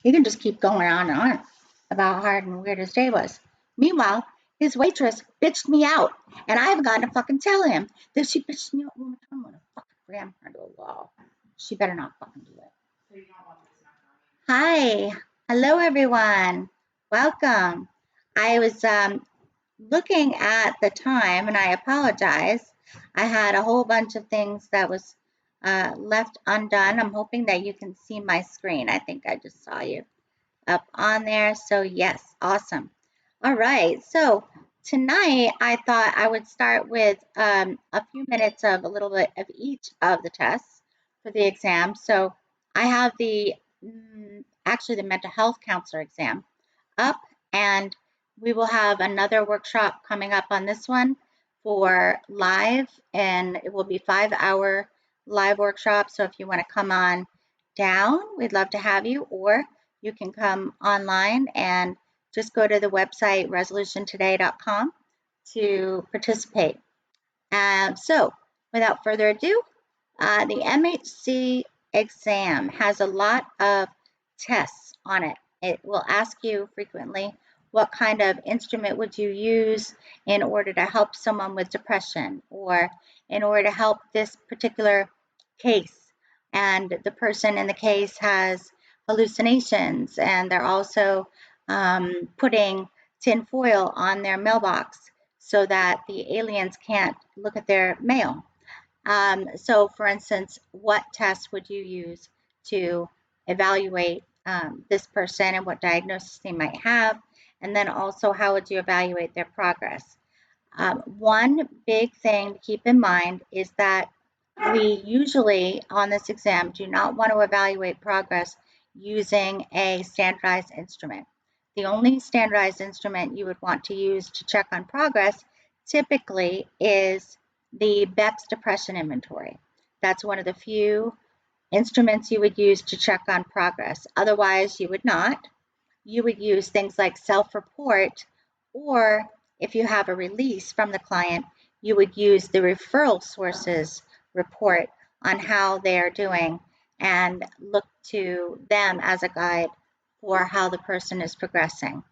He can just keep going on and on about how hard and weird his day was. Meanwhile, his waitress bitched me out, and I haven't gotten to fucking tell him that she bitched me out one more time. I'm gonna fucking ram her into a wall. She better not fucking do it. Hi. Hello, everyone. Welcome. I was looking at the time, and I apologize. I had a whole bunch of things that was left undone. I'm hoping that you can see my screen. I think I just saw you up on there. So yes, awesome. All right. So tonight I thought I would start with a few minutes of a little bit of each of the tests for the exam. So I have actually the mental health counselor exam up, and we will have another workshop coming up on this one for live, and it will be 5-hour live workshop. So if you want to come on down, we'd love to have you, or you can come online and just go to the website resolutiontoday.com to participate. So without further ado, the MHC exam has a lot of tests on it. It will ask you frequently, what kind of instrument would you use in order to help someone with depression, or in order to help this particular case? And the person in the case has hallucinations, and they're also putting tinfoil on their mailbox so that the aliens can't look at their mail. So, for instance, what test would you use to evaluate this person and what diagnosis they might have? And then also, how would you evaluate their progress? One big thing to keep in mind is that we usually on this exam do not want to evaluate progress using a standardized instrument. The only standardized instrument you would want to use to check on progress typically is the Beck's Depression Inventory. That's one of the few instruments you would use to check on progress. Otherwise, you would not. You would use things like self-report, or if you have a release from the client, you would use the referral sources report on how they are doing and look to them as a guide for how the person is progressing.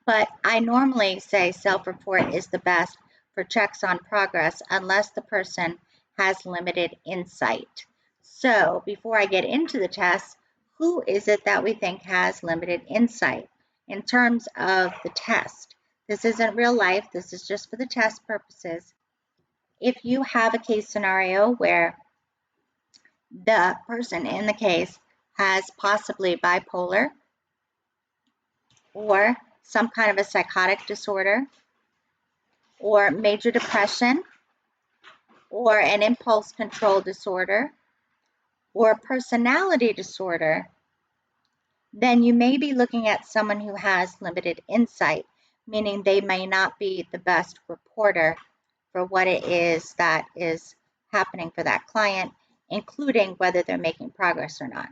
But I normally say self-report is the best for checks on progress unless the person has limited insight. So before I get into the test, who is it that we think has limited insight in terms of the test? This isn't real life. This is just for the test purposes. If you have a case scenario where the person in the case has possibly bipolar or some kind of a psychotic disorder or major depression or an impulse control disorder or personality disorder, then you may be looking at someone who has limited insight, meaning they may not be the best reporter for what it is that is happening for that client, including whether they're making progress or not.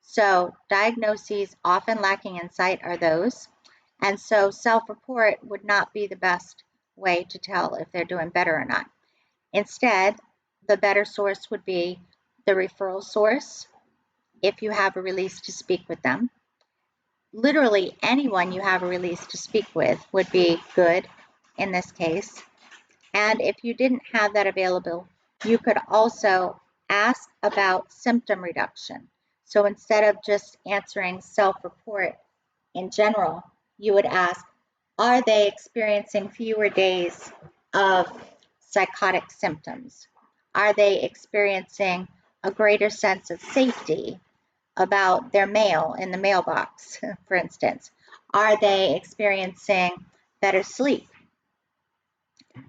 So diagnoses often lacking insight are those. And so self-report would not be the best way to tell if they're doing better or not. Instead, the better source would be the referral source if you have a release to speak with them. Literally anyone you have a release to speak with would be good in this case. And if you didn't have that available, you could also ask about symptom reduction. So instead of just answering self-report in general, you would ask, are they experiencing fewer days of psychotic symptoms? Are they experiencing a greater sense of safety about their mail in the mailbox, for instance? Are they experiencing better sleep?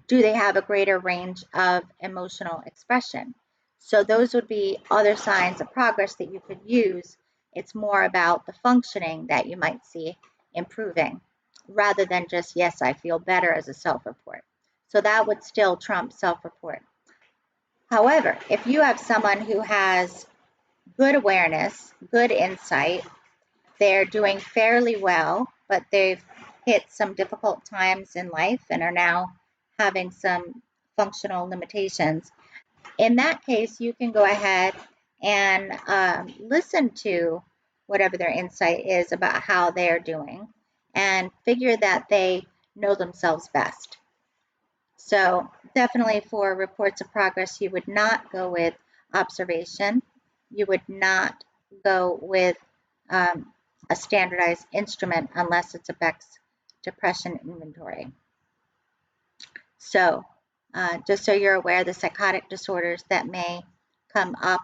Do they have a greater range of emotional expression? So those would be other signs of progress that you could use. It's more about the functioning that you might see improving rather than just, yes, I feel better as a self-report. So that would still trump self-report. However, if you have someone who has good awareness, good insight, they're doing fairly well, but they've hit some difficult times in life and are now having some functional limitations. In that case, you can go ahead and listen to whatever their insight is about how they're doing, and figure that they know themselves best. So definitely for reports of progress, you would not go with observation. You would not go with a standardized instrument unless it's a Beck's depression inventory. So just so you're aware, the psychotic disorders that may come up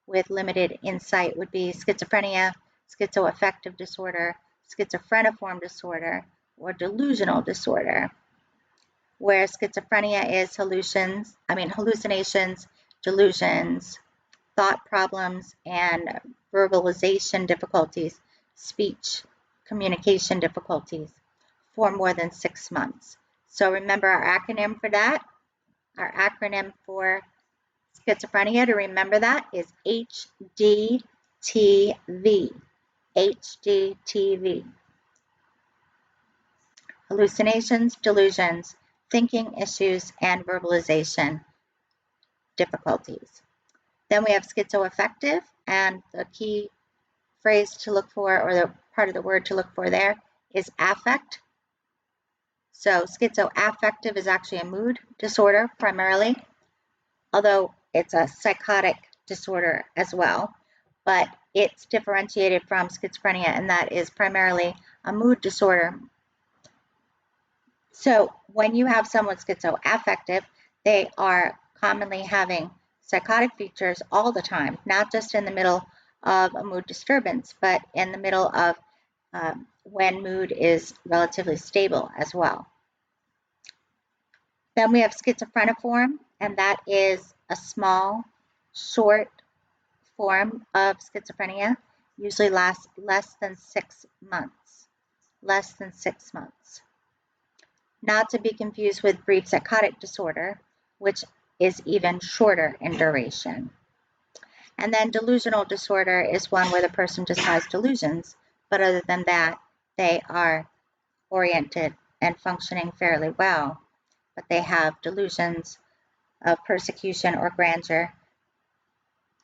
with limited insight would be schizophrenia, schizoaffective disorder, schizophreniform disorder, or delusional disorder, where schizophrenia is hallucinations, delusions, thought problems, and verbalization difficulties, speech, communication difficulties for more than 6 months. So remember our acronym for that. Our acronym for schizophrenia, to remember that, is HDTV. HDTV. Hallucinations, delusions, thinking issues, and verbalization difficulties. Then we have schizoaffective, and the key phrase to look for, or the part of the word to look for there, is affect. So schizoaffective is actually a mood disorder primarily, although it's a psychotic disorder as well, but it's differentiated from schizophrenia, and that is primarily a mood disorder. So when you have someone schizoaffective, they are commonly having psychotic features all the time, not just in the middle of a mood disturbance, but in the middle of when mood is relatively stable as well. Then we have schizophreniform, and that is a small, short form of schizophrenia, usually lasts less than 6 months. Less than 6 months. Not to be confused with brief psychotic disorder, which is even shorter in duration. And then delusional disorder is one where the person just has delusions, but other than that, they are oriented and functioning fairly well, but they have delusions of persecution or grandeur,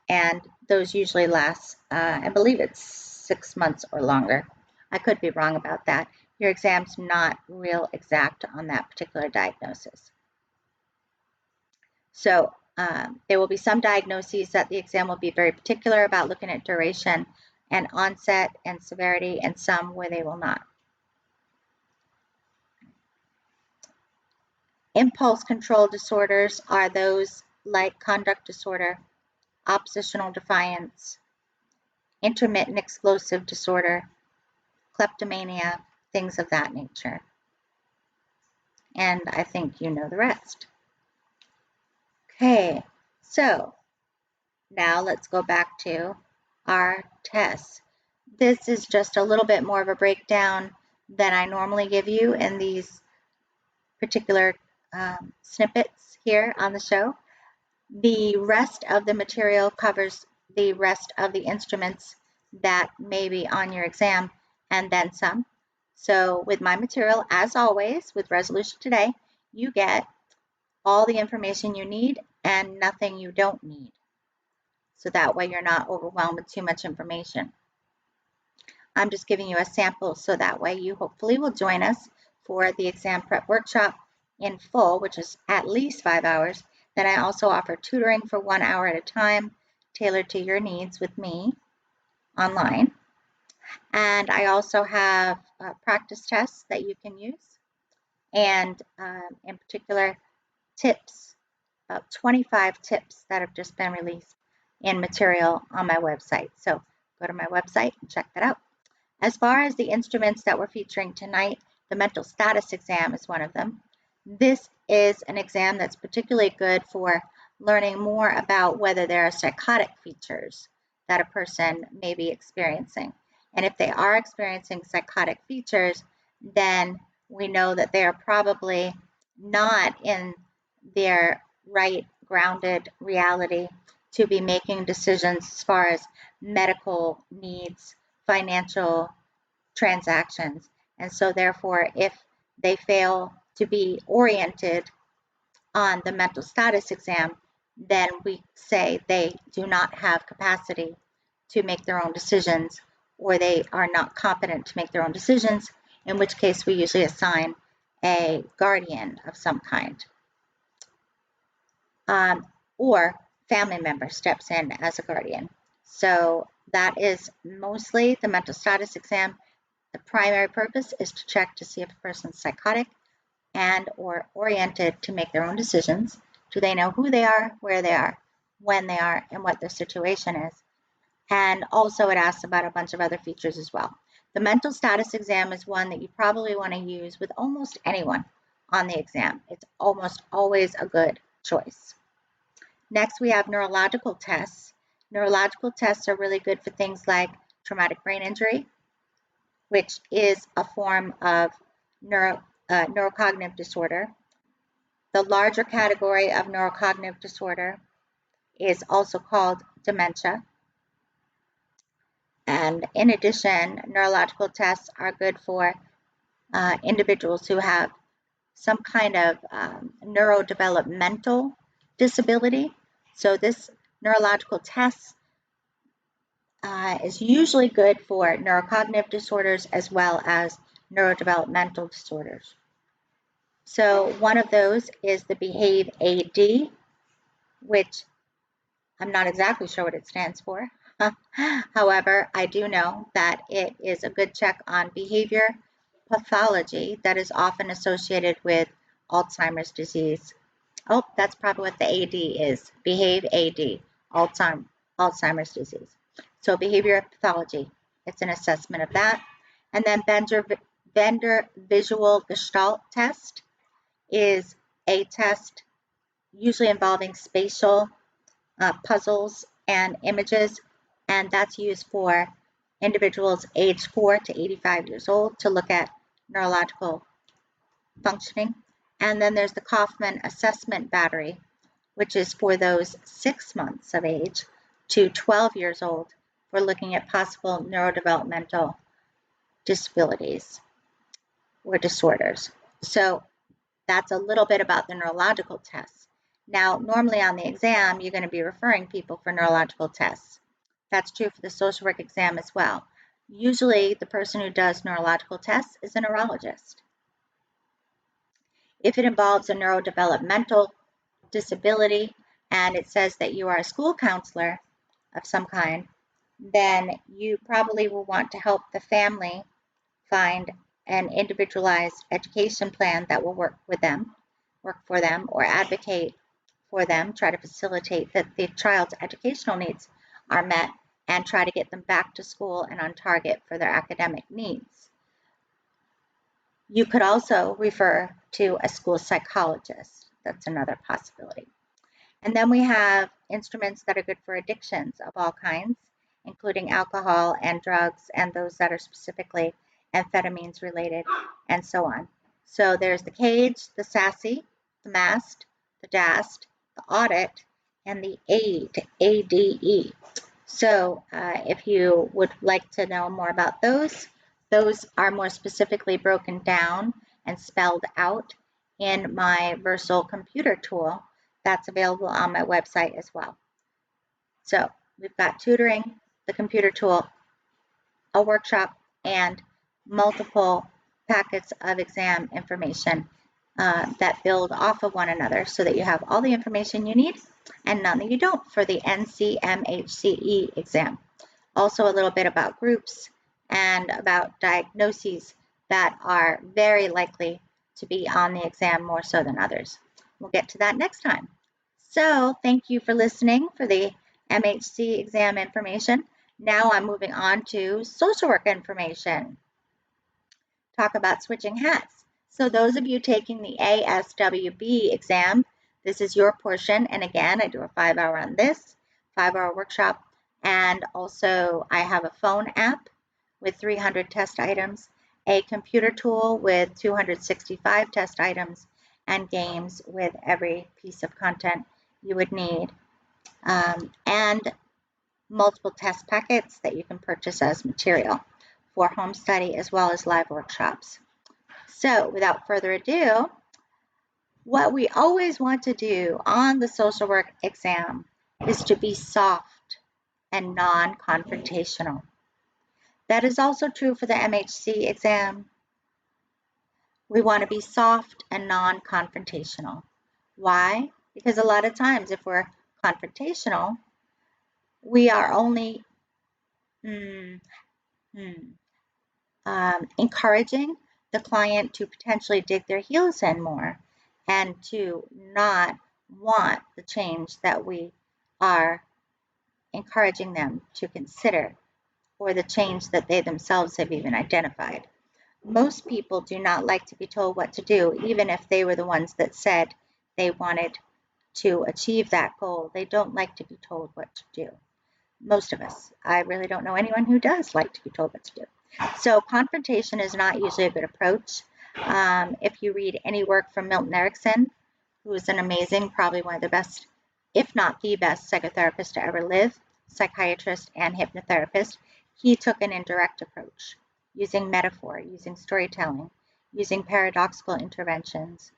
and those usually last, I believe it's 6 months or longer. I could be wrong about that. Your exam's not real exact on that particular diagnosis. So there will be some diagnoses that the exam will be very particular about looking at duration and onset and severity, and some where they will not. Impulse control disorders are those like conduct disorder, oppositional defiance, intermittent explosive disorder, kleptomania, things of that nature. And I think you know the rest. Okay, so now let's go back to our tests. This is just a little bit more of a breakdown than I normally give you in these particular snippets here on the show. The rest of the material covers the rest of the instruments that may be on your exam, and then some. So with my material, as always, with Resolution Today, you get all the information you need and nothing you don't need. So that way you're not overwhelmed with too much information. I'm just giving you a sample so that way you hopefully will join us for the exam prep workshop in full, which is at least 5 hours. Then I also offer tutoring for 1 hour at a time, tailored to your needs with me online. And I also have practice tests that you can use, and in particular tips, 25 tips that have just been released in material on my website. So go to my website and check that out. As far as the instruments that we're featuring tonight, the mental status exam is one of them. This is an exam that's particularly good for learning more about whether there are psychotic features that a person may be experiencing. And if they are experiencing psychotic features, then we know that they are probably not in their right grounded reality to be making decisions as far as medical needs, financial transactions. And so therefore, if they fail to be oriented on the mental status exam, then we say they do not have capacity to make their own decisions or they are not competent to make their own decisions, in which case we usually assign a guardian of some kind. Or family member steps in as a guardian. So that is mostly the mental status exam. The primary purpose is to check to see if a person's psychotic and or oriented to make their own decisions. Do they know who they are, where they are, when they are, and what their situation is? And also it asks about a bunch of other features as well. The mental status exam is one that you probably want to use with almost anyone on the exam. It's almost always a good choice. Next, we have neurological tests. Neurological tests are really good for things like traumatic brain injury, which is a form of neurocognitive disorder. The larger category of neurocognitive disorder is also called dementia. And in addition, neurological tests are good for individuals who have some kind of neurodevelopmental disability. So this neurological test is usually good for neurocognitive disorders as well as neurodevelopmental disorders. So one of those is the Behave AD, which I'm not exactly sure what it stands for. However, I do know that it is a good check on behavior pathology that is often associated with Alzheimer's disease. Oh, that's probably what the AD is. Behave AD, Alzheimer's disease. So behavior pathology, it's an assessment of that. And then Bender Visual Gestalt test is a test usually involving spatial puzzles and images, and that's used for individuals aged 4 to 85 years old to look at neurological functioning. And then there's the Kaufman Assessment Battery, which is for those 6 months of age to 12 years old for looking at possible neurodevelopmental disabilities or disorders. So that's a little bit about the neurological tests. Now, normally on the exam, you're going to be referring people for neurological tests. That's true for the social work exam as well. Usually, the person who does neurological tests is a neurologist. If it involves a neurodevelopmental disability and it says that you are a school counselor of some kind, then you probably will want to help the family find an individualized education plan that will work for them, or advocate for them, try to facilitate that the child's educational needs are met and try to get them back to school and on target for their academic needs. You could also refer to a school psychologist. That's another possibility. And then we have instruments that are good for addictions of all kinds, including alcohol and drugs and those that are specifically amphetamines related and so on. So there's the CAGE, the SASSY, the MAST, the DAST, the Audit, and the AID, ADE. So if you would like to know more about those are more specifically broken down and spelled out in my Versal computer tool that's available on my website as well. So we've got tutoring, the computer tool, a workshop, and multiple packets of exam information that build off of one another so that you have all the information you need and none that you don't for the NCMHCE exam. Also a little bit about groups and about diagnoses that are very likely to be on the exam more so than others. We'll get to that next time. So thank you for listening for the MHC exam information. Now I'm moving on to social work information. Talk about switching hats. So those of you taking the ASWB exam, this is your portion. And again, I do a 5-hour on this, 5-hour workshop. And also I have a phone app with 300 test items, a computer tool with 265 test items, and games with every piece of content you would need. And multiple test packets that you can purchase as material for home study as well as live workshops. So without further ado, what we always want to do on the social work exam is to be soft and non-confrontational. That is also true for the MHC exam. We want to be soft and non-confrontational. Why? Because a lot of times if we're confrontational, we are only encouraging the client to potentially dig their heels in more and to not want the change that we are encouraging them to consider, or the change that they themselves have even identified. Most people do not like to be told what to do, even if they were the ones that said they wanted to achieve that goal. They don't like to be told what to do. Most of us. I really don't know anyone who does like to be told what to do. So confrontation is not usually a good approach. If you read any work from Milton Erickson, who is an amazing, probably one of the best, if not the best psychotherapist to ever live, psychiatrist and hypnotherapist, he took an indirect approach, using metaphor, using storytelling, using paradoxical interventions.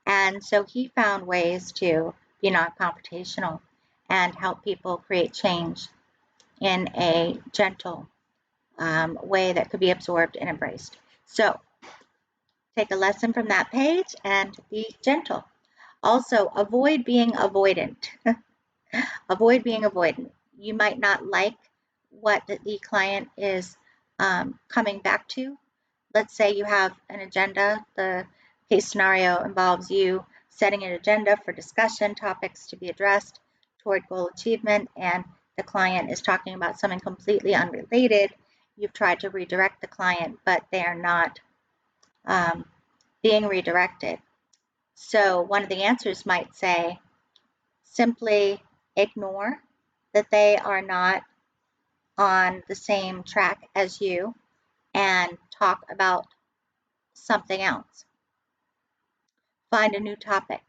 And so he found ways to be non-confrontational and help people create change in a gentle way that could be absorbed and embraced. So take a lesson from that page and be gentle. Also, avoid being avoidant. Avoid being avoidant. You might not like what the client is coming back to. Let's say you have an agenda. The case scenario involves you setting an agenda for discussion topics to be addressed toward goal achievement, and the client is talking about something completely unrelated. You've tried to redirect the client, but they are not being redirected. So one of the answers might say, simply ignore that they are not on the same track as you and talk about something else. Find a new topic.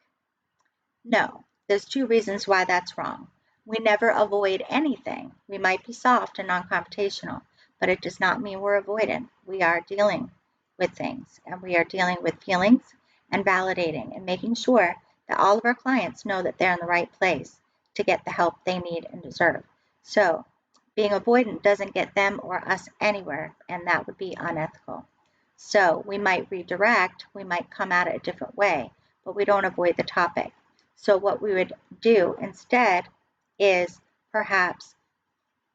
No, there's two reasons why that's wrong. We never avoid anything. We might be soft and non-confrontational, but it does not mean we're avoidant. We are dealing with things, and we are dealing with feelings and validating and making sure that all of our clients know that they're in the right place to get the help they need and deserve. So being avoidant doesn't get them or us anywhere, and that would be unethical. So we might redirect, we might come at it a different way, but we don't avoid the topic. So what we would do instead is perhaps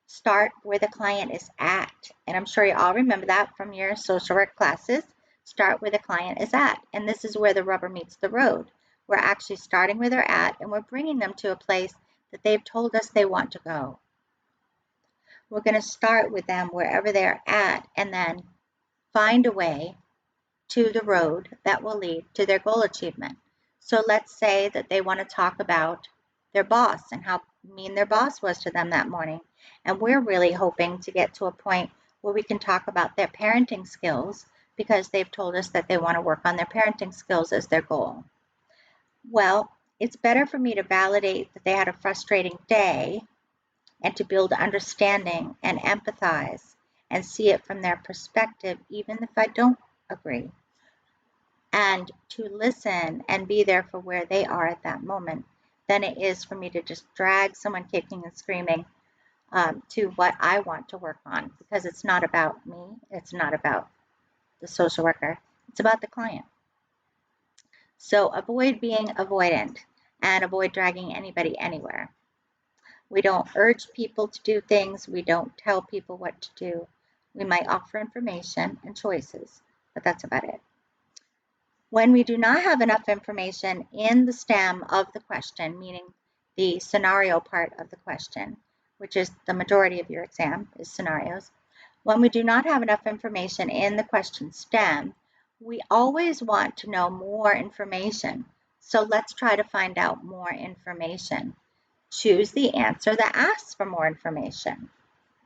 start where the client is at. And I'm sure you all remember that from your social work classes. Start where the client is at. And this is where the rubber meets the road. We're actually starting where they're at, and we're bringing them to a place that they've told us they want to go. We're going to start with them wherever they're at, and then find a way to the road that will lead to their goal achievement. So let's say that they want to talk about their boss and how mean their boss was to them that morning. And we're really hoping to get to a point where we can talk about their parenting skills, because they've told us that they want to work on their parenting skills as their goal. Well, it's better for me to validate that they had a frustrating day and to build understanding and empathize and see it from their perspective, even if I don't agree, and to listen and be there for where they are at that moment, than it is for me to just drag someone kicking and screaming to what I want to work on, because it's not about me, it's not about the social worker, it's about the client. So avoid being avoidant and avoid dragging anybody anywhere. We don't urge people to do things, we don't tell people what to do. We might offer information and choices, but that's about it. When we do not have enough information in the stem of the question, meaning the scenario part of the question, which is the majority of your exam is scenarios. When we do not have enough information in the question stem, we always want to know more information. So let's try to find out more information. Choose the answer that asks for more information.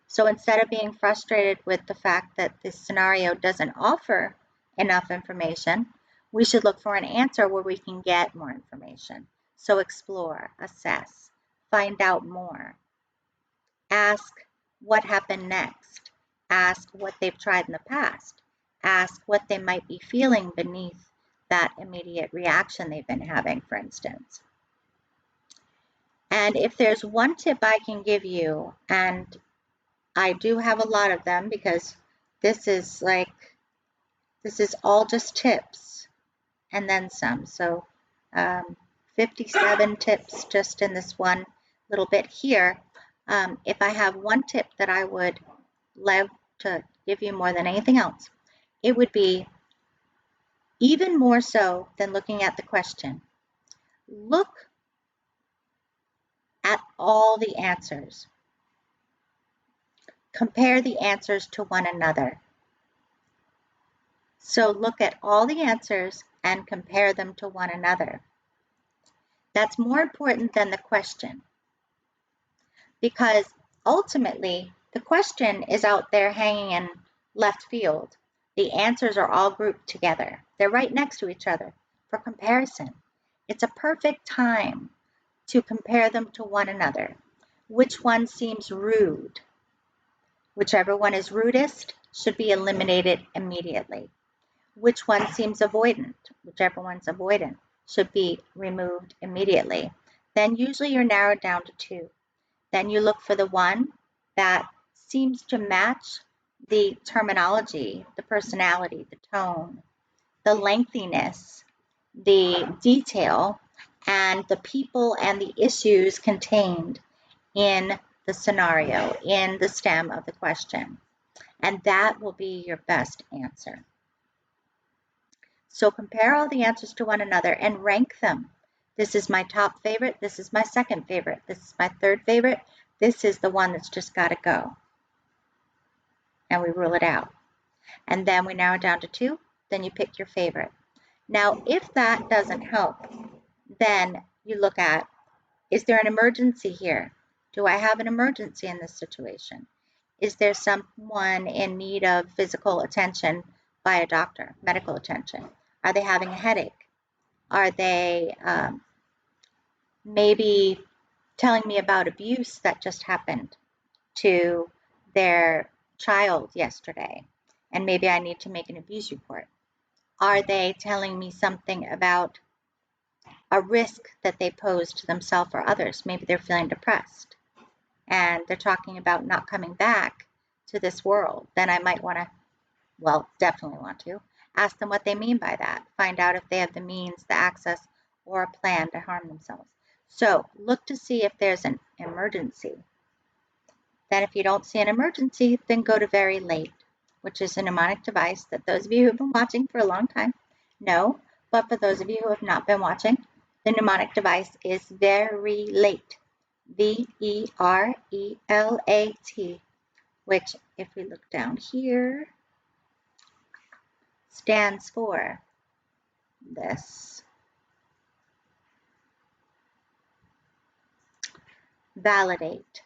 So instead of being frustrated with the fact that this scenario doesn't offer enough information, we should look for an answer where we can get more information. So explore, assess, find out more. Ask what happened next. Ask what they've tried in the past. Ask what they might be feeling beneath that immediate reaction they've been having, for instance. And if there's one tip I can give you, and I do have a lot of them because This is all just tips and then some. So 57 tips just in this one little bit here. If I have one tip that I would love to give you more than anything else, it would be, even more so than looking at the question, look at all the answers. Compare the answers to one another. So look at all the answers and compare them to one another. That's more important than the question, because ultimately the question is out there hanging in left field. The answers are all grouped together. They're right next to each other for comparison. It's a perfect time to compare them to one another. Which one seems rude? Whichever one is rudest should be eliminated immediately. Which one seems avoidant? Whichever one's avoidant should be removed immediately. Then usually you're narrowed down to 2. Then you look for the one that seems to match the terminology, the personality, the tone, the lengthiness, the detail, and the people and the issues contained in the scenario, in the stem of the question. And that will be your best answer. So compare all the answers to one another and rank them. This is my top favorite. This is my second favorite. This is my third favorite. This is the one that's just got to go. And we rule it out. And then we narrow it down to 2. Then you pick your favorite. Now, if that doesn't help, then you look at, is there an emergency here? Do I have an emergency in this situation? Is there someone in need of physical attention by a doctor, medical attention? Are they having a headache? Are they maybe telling me about abuse that just happened to their child yesterday, and maybe I need to make an abuse report? Are they telling me something about a risk that they pose to themselves or others? Maybe they're feeling depressed and they're talking about not coming back to this world. Then I might want to, well, definitely want to, ask them what they mean by that. Find out if they have the means, the access, or a plan to harm themselves. So look to see if there's an emergency. Then if you don't see an emergency, then go to very late, which is a mnemonic device that those of you who have been watching for a long time know. But for those of you who have not been watching, the mnemonic device is very late. VERELAT, which, if we look down here, stands for this. Validate,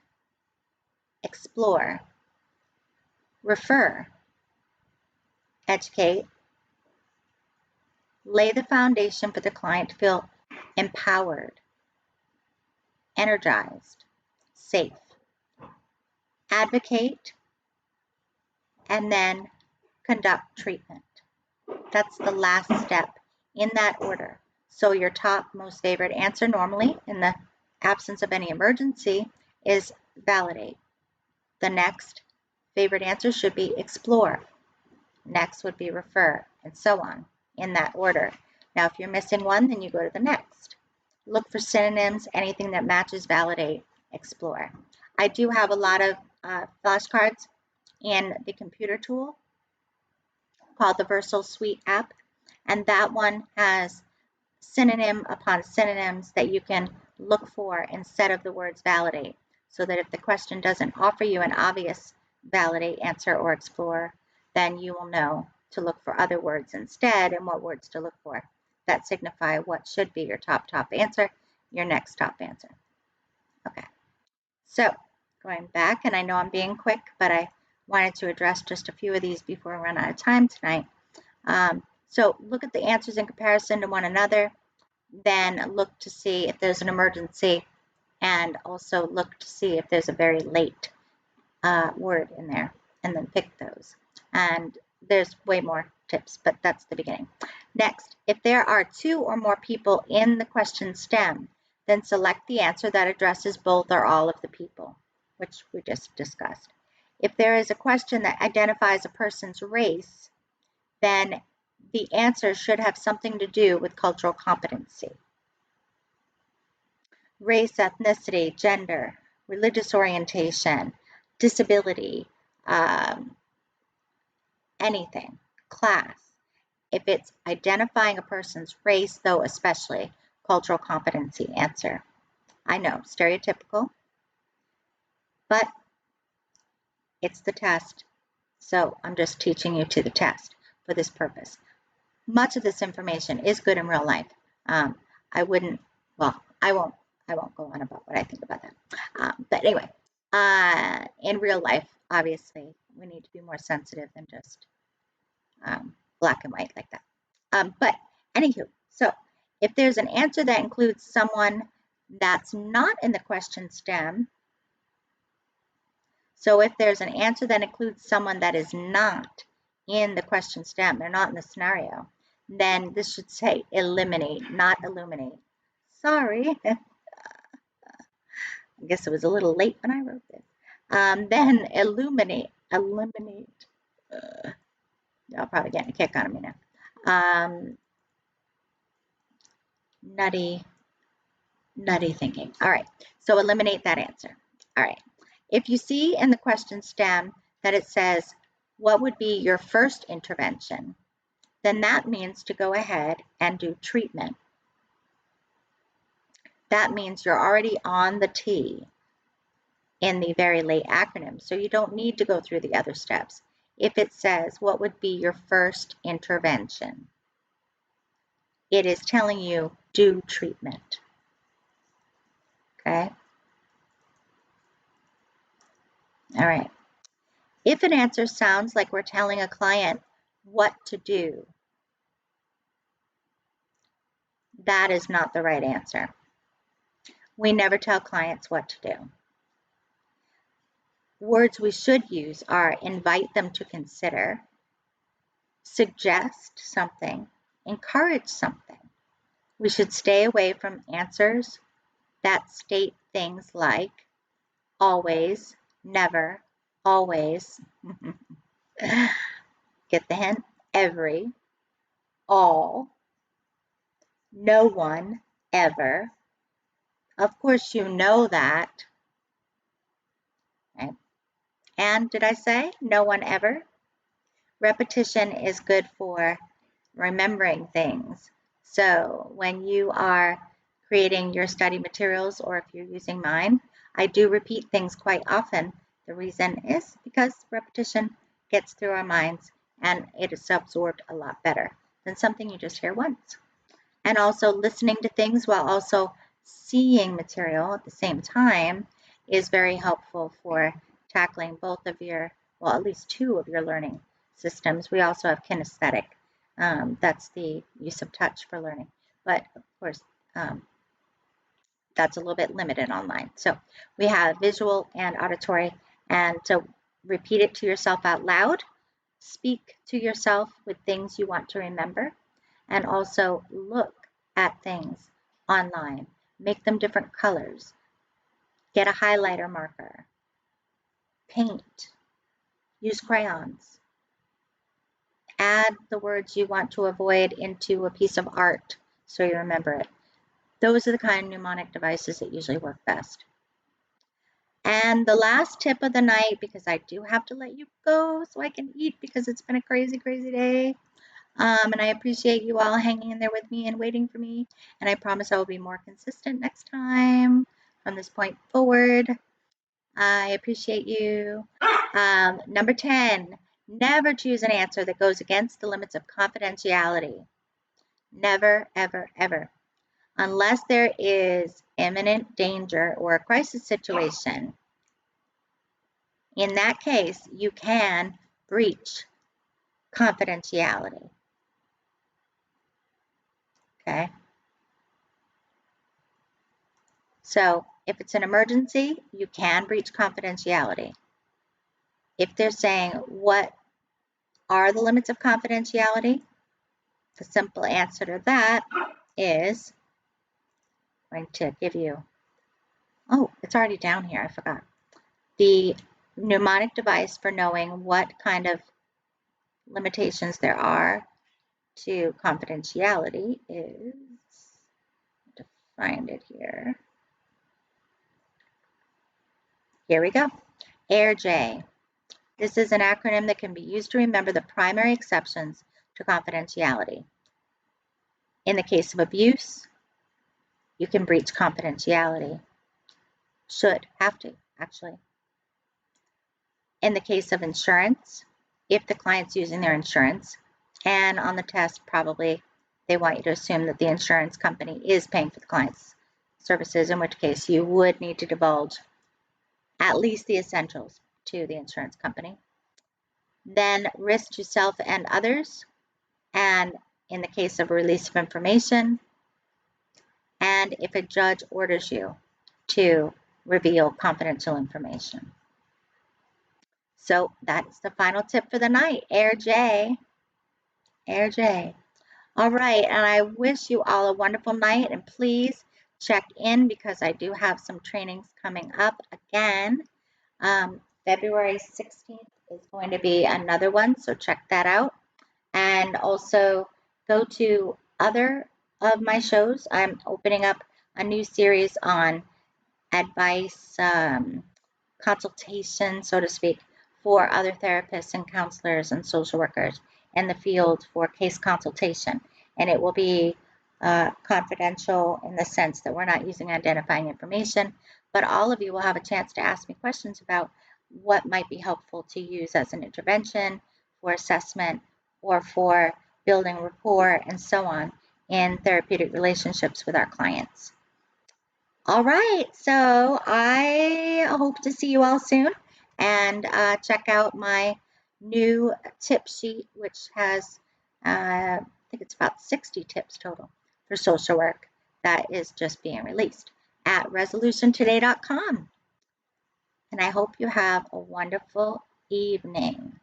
explore, refer, educate, lay the foundation for the client to feel empowered, energized, safe, advocate, and then conduct treatment. That's the last step in that order. So your top most favorite answer normally, in the absence of any emergency, is validate. The next favorite answer should be explore. Next would be refer, and so on in that order. Now, if you're missing one, then you go to the next. Look for synonyms, anything that matches validate, explore. I do have a lot of flashcards in the computer tool called the Versal Suite app, and that one has synonym upon synonyms that you can look for instead of the words validate, so that if the question doesn't offer you an obvious validate answer or explore, then you will know to look for other words instead, and what words to look for that signify what should be your top answer, your next top answer. Okay, so going back, and I know I'm being quick, but I wanted to address just a few of these before I run out of time tonight. So look at the answers in comparison to one another, then look to see if there's an emergency, and also look to see if there's a very late word in there, and then pick those. And there's way more tips, but that's the beginning. Next, if there are 2 or more people in the question stem, then select the answer that addresses both or all of the people, which we just discussed. If there is a question that identifies a person's race, then the answer should have something to do with cultural competency. Race, ethnicity, gender, religious orientation, disability, anything, class. If it's identifying a person's race, though, especially cultural competency answer. I know, stereotypical, but it's the test. So I'm just teaching you to the test for this purpose. Much of this information is good in real life. I wouldn't, well, I won't go on about what I think about that. But anyway, in real life, obviously, we need to be more sensitive than just black and white like that. But anywho, so if there's an answer that includes someone that's not in the question stem, so if there's an answer that includes someone that is not in the question stem, they're not in the scenario, then this should say eliminate, not illuminate. Sorry, I guess it was a little late when I wrote this. Then eliminate. Y'all probably getting a kick out of me now. Nutty thinking. All right, so eliminate that answer. All right, if you see in the question stem that it says, what would be your first intervention? Then that means to go ahead and do treatment. That means you're already on the T in the very late acronym, so you don't need to go through the other steps. If it says, what would be your first intervention? It is telling you, do treatment. Okay? All right. If an answer sounds like we're telling a client what to do, that is not the right answer. We never tell clients what to do. Words we should use are invite them to consider, suggest something, encourage something. We should stay away from answers that state things like always, never, always. Get the hint? Every, all, no one, ever. Of course, you know that. Right? And did I say no one ever? Repetition is good for remembering things. So when you are creating your study materials, or if you're using mine, I do repeat things quite often. The reason is because repetition gets through our minds and it is absorbed a lot better than something you just hear once. And also listening to things while also seeing material at the same time is very helpful for tackling both of your, well, at least two of your learning systems. We also have kinesthetic. That's the use of touch for learning. But of course, that's a little bit limited online. So we have visual and auditory, and to repeat it to yourself out loud, speak to yourself with things you want to remember, and also look at things online. Make them different colors. Get a highlighter marker. Paint. Use crayons. Add the words you want to avoid into a piece of art so you remember it. Those are the kind of mnemonic devices that usually work best. And the last tip of the night, because I do have to let you go so I can eat because it's been a crazy, crazy day. And I appreciate you all hanging in there with me and waiting for me. And I promise I will be more consistent next time from this point forward. I appreciate you. Number 10, never choose an answer that goes against the limits of confidentiality. Never, ever, ever. Unless there is imminent danger or a crisis situation. In that case, you can breach confidentiality. Okay? So if it's an emergency, you can breach confidentiality. If they're saying, what are the limits of confidentiality? The simple answer to that is going to give you, oh, it's already down here, I forgot. The mnemonic device for knowing what kind of limitations there are to confidentiality is, to find it here. Here we go. AIR-J. This is an acronym that can be used to remember the primary exceptions to confidentiality. In the case of abuse, you can breach confidentiality. Should, have to, actually. In the case of insurance, if the client's using their insurance, and on the test, probably they want you to assume that the insurance company is paying for the client's services, in which case you would need to divulge at least the essentials to the insurance company. Then risk to self and others, and in the case of release of information, and if a judge orders you to reveal confidential information. So that's the final tip for the night. AIR-J. AIR-J. All right, and I wish you all a wonderful night, and please check in because I do have some trainings coming up again. February 16th is going to be another one, so check that out. And also go to other of my shows. I'm opening up a new series on advice, consultation, so to speak, for other therapists and counselors and social workers in the field for case consultation. And it will be confidential in the sense that we're not using identifying information, but all of you will have a chance to ask me questions about what might be helpful to use as an intervention for assessment or for building rapport and so on in therapeutic relationships with our clients. All right, so I hope to see you all soon, and check out my new tip sheet, which has, I think it's about 60 tips total for social work that is just being released at resolutiontoday.com. And I hope you have a wonderful evening.